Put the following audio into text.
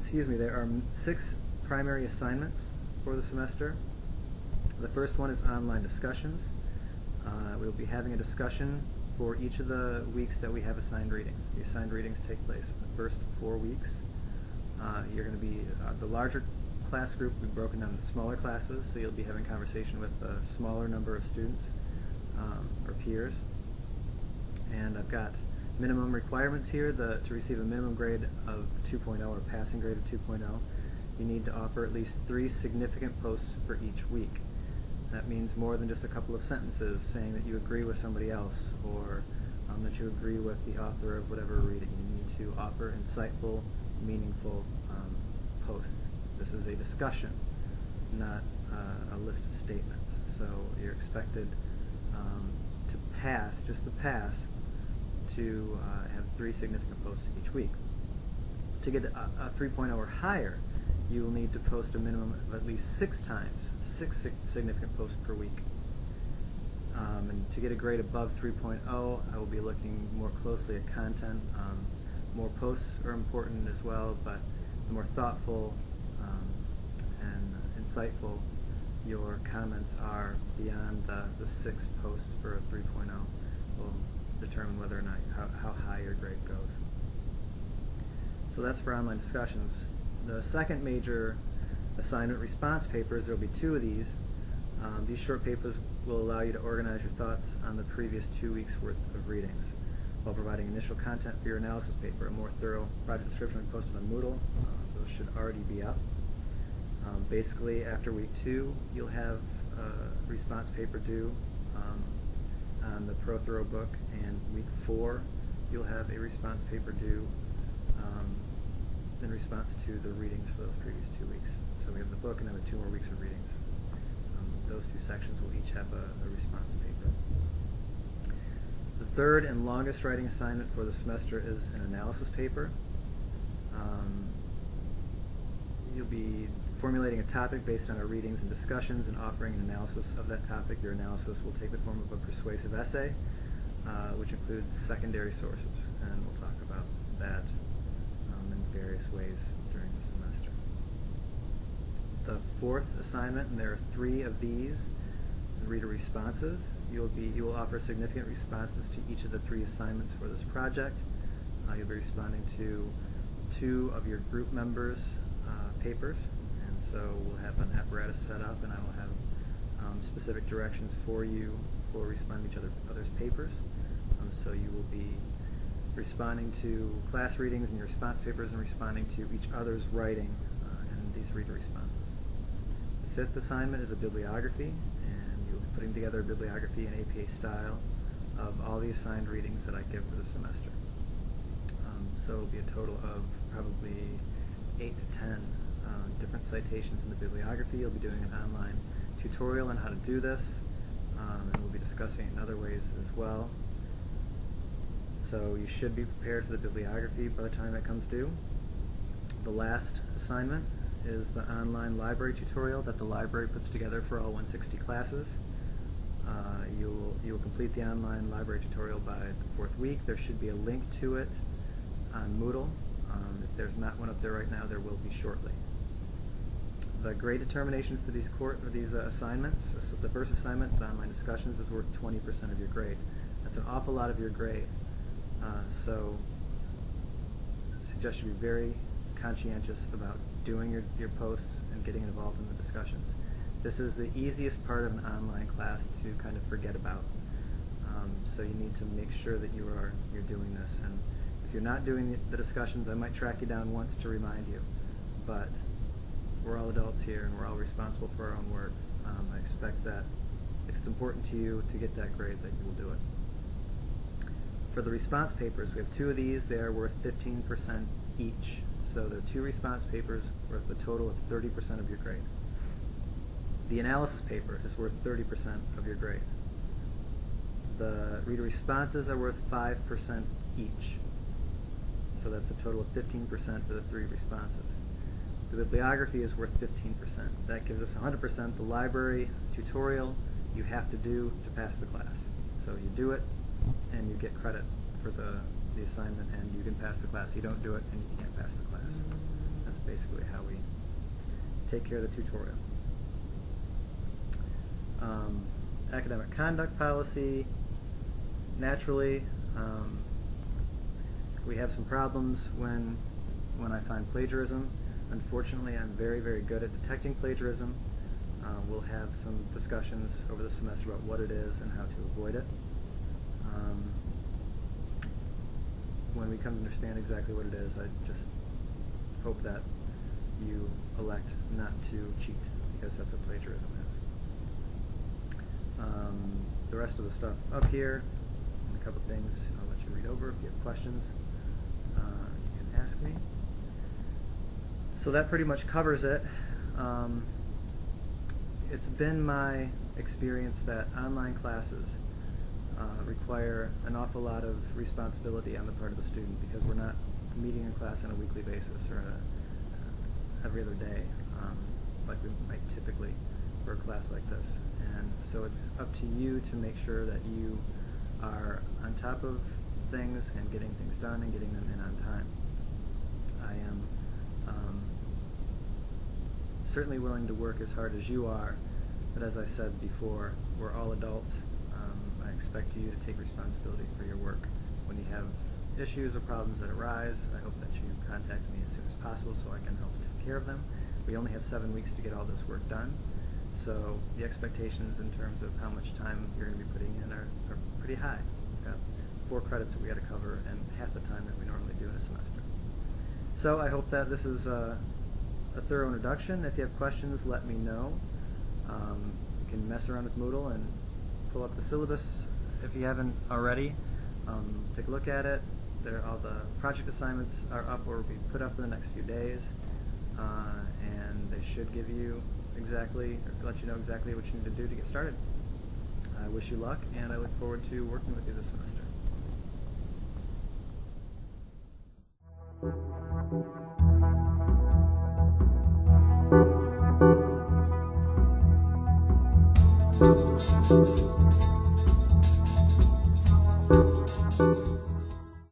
excuse me, there are 6 primary assignments for the semester. The first one is online discussions. We'll be having a discussion for each of the weeks that we have assigned readings. The assigned readings take place in the first 4 weeks. You're going to be, the larger class group will be broken down into smaller classes, so you'll be having conversation with a smaller number of students or peers. And I've got minimum requirements here. To receive a minimum grade of 2.0 or passing grade of 2.0, you need to offer at least 3 significant posts for each week. That means more than just a couple of sentences saying that you agree with somebody else or that you agree with the author of whatever reading. You need to offer insightful, meaningful posts. This is a discussion, not a list of statements. So you're expected to pass, just to pass, to have 3 significant posts each week. To get a 3.0 or higher, you will need to post a minimum of at least 6 times, 6 significant posts per week. And to get a grade above 3.0, I will be looking more closely at content. More posts are important as well, but the more thoughtful and insightful your comments are beyond the 6 posts for a 3.0 will determine whether or not how high your grade goes. So that's for online discussions. The second major assignment, response papers, there will be 2 of these. These short papers will allow you to organize your thoughts on the previous 2 weeks' worth of readings while providing initial content for your analysis paper. A more thorough project description will be posted on Moodle. Those should already be up. Basically, after week 2, you'll have a response paper due on the Pro-Thorough book, and week 4, you'll have a response paper due in response to the readings for those previous 2 weeks. So we have the book and then 2 more weeks of readings. Those 2 sections will each have a response paper. The third and longest writing assignment for the semester is an analysis paper. You'll be formulating a topic based on our readings and discussions and offering an analysis of that topic. Your analysis will take the form of a persuasive essay, which includes secondary sources, and we'll talk about that in various ways during the semester. The fourth assignment, and there are 3 of these, reader responses. You will offer significant responses to each of the 3 assignments for this project. You'll be responding to 2 of your group members' papers, and so we'll have an apparatus set up, and I will have specific directions for you for responding to each other's papers. So you will be responding to class readings and your response papers and responding to each other's writing in these reader responses. The 5th assignment is a bibliography, and you'll be putting together a bibliography in APA style of all the assigned readings that I give for the semester. So it will be a total of probably 8 to 10 different citations in the bibliography. You'll be doing an online tutorial on how to do this, and we'll be discussing it in other ways as well. So you should be prepared for the bibliography by the time it comes due. The last assignment is the online library tutorial that the library puts together for all 160 classes. You will complete the online library tutorial by the 4th week. There should be a link to it on Moodle. If there's not one up there right now, there will be shortly. The grade determination for these assignments, the first assignment, the online discussions, is worth 20% of your grade. That's an awful lot of your grade. So I suggest you be very conscientious about doing your posts and getting involved in the discussions. This is the easiest part of an online class to kind of forget about. So you need to make sure that you're doing this. And if you're not doing the discussions, I might track you down once to remind you. But we're all adults here, and we're all responsible for our own work. I expect that if it's important to you to get that grade, that you will do it. For the response papers, we have 2 of these. They are worth 15% each. So there are 2 response papers worth a total of 30% of your grade. The analysis paper is worth 30% of your grade. The reader responses are worth 5% each. So that's a total of 15% for the 3 responses. The bibliography is worth 15%. That gives us 100%. The library tutorial you have to do to pass the class. So you do it, and you get credit for the assignment, and you can pass the class. You don't do it, and you can't pass the class. That's that's basically how we take care of the tutorial. Academic conduct policy. Naturally, we have some problems when I find plagiarism. Unfortunately, I'm very, very good at detecting plagiarism. We'll have some discussions over the semester about what it is and how to avoid it. When we come to understand exactly what it is, I just hope that you elect not to cheat, because that's what plagiarism is. The rest of the stuff up here, and a couple things I'll let you read over. If you have questions, you can ask me. So that pretty much covers it. It's been my experience that online classes require an awful lot of responsibility on the part of the student, because we're not meeting in class on a weekly basis or every other day like we might typically for a class like this. And so it's up to you to make sure that you are on top of things and getting things done and getting them in on time. I am certainly willing to work as hard as you are, but as I said before, we're all adults. I expect you to take responsibility for your work. When you have issues or problems that arise, I hope that you contact me as soon as possible so I can help take care of them. We only have 7 weeks to get all this work done, so the expectations in terms of how much time you're going to be putting in are pretty high. We've got 4 credits that we got to cover and half the time that we normally do in a semester. So I hope that this is a thorough introduction. If you have questions, let me know. You can mess around with Moodle and pull up the syllabus if you haven't already. Take a look at it. All the project assignments are up or will be put up in the next few days, and they should give you exactly, or let you know exactly what you need to do to get started. I wish you luck, and I look forward to working with you this semester.